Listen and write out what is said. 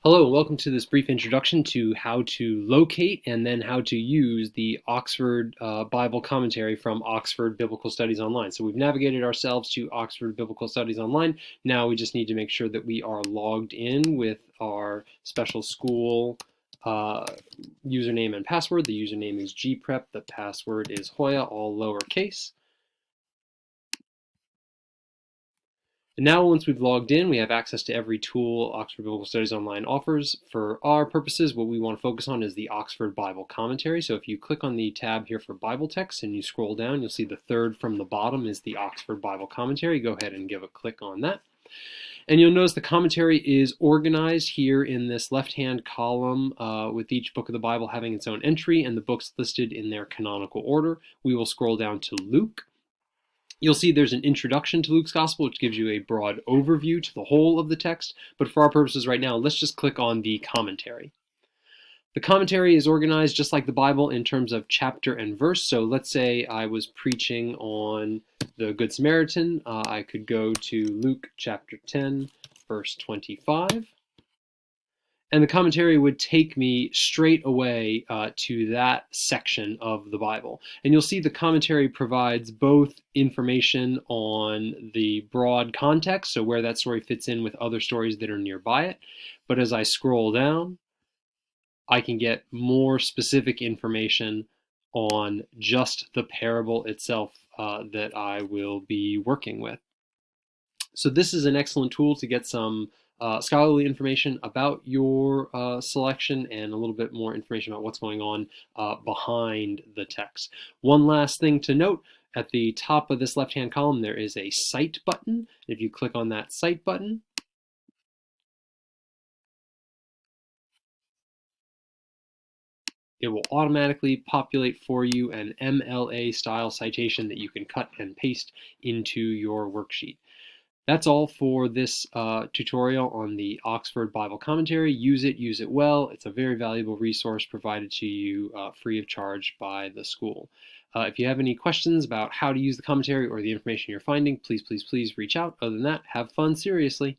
Hello, and welcome to this brief introduction to how to locate and then how to use the Oxford Bible commentary from Oxford Biblical Studies Online. So we've navigated ourselves to Oxford Biblical Studies Online. Now we just need to make sure that we are logged in with our special school username and password. The username is gprep, the password is Hoya, all lowercase. And now once we've logged in, we have access to every tool Oxford Biblical Studies Online offers. For our purposes, what we want to focus on is the Oxford Bible Commentary. So if you click on the tab here for Bible text and you scroll down, you'll see the third from the bottom is the Oxford Bible Commentary. Go ahead and give a click on that. And you'll notice the commentary is organized here in this left-hand column with each book of the Bible having its own entry and the books listed in their canonical order. We will scroll down to Luke. You'll see there's an introduction to Luke's Gospel, which gives you a broad overview to the whole of the text. But for our purposes right now, let's just click on the commentary. The commentary is organized just like the Bible in terms of chapter and verse. So let's say I was preaching on the Good Samaritan. I could go to Luke chapter 10, verse 25. And the commentary would take me straight away to that section of the Bible. And you'll see the commentary provides both information on the broad context, so where that story fits in with other stories that are nearby it. But as I scroll down, I can get more specific information on just the parable itself that I will be working with. So this is an excellent tool to get some scholarly information about your selection and a little bit more information about what's going on behind the text. One last thing to note, at the top of this left-hand column there is a cite button. If you click on that cite button, it will automatically populate for you an MLA style citation that you can cut and paste into your worksheet. That's all for this tutorial on the Oxford Bible Commentary. Use it well. It's a very valuable resource provided to you free of charge by the school. If you have any questions about how to use the commentary or the information you're finding, please reach out. Other than that, have fun seriously.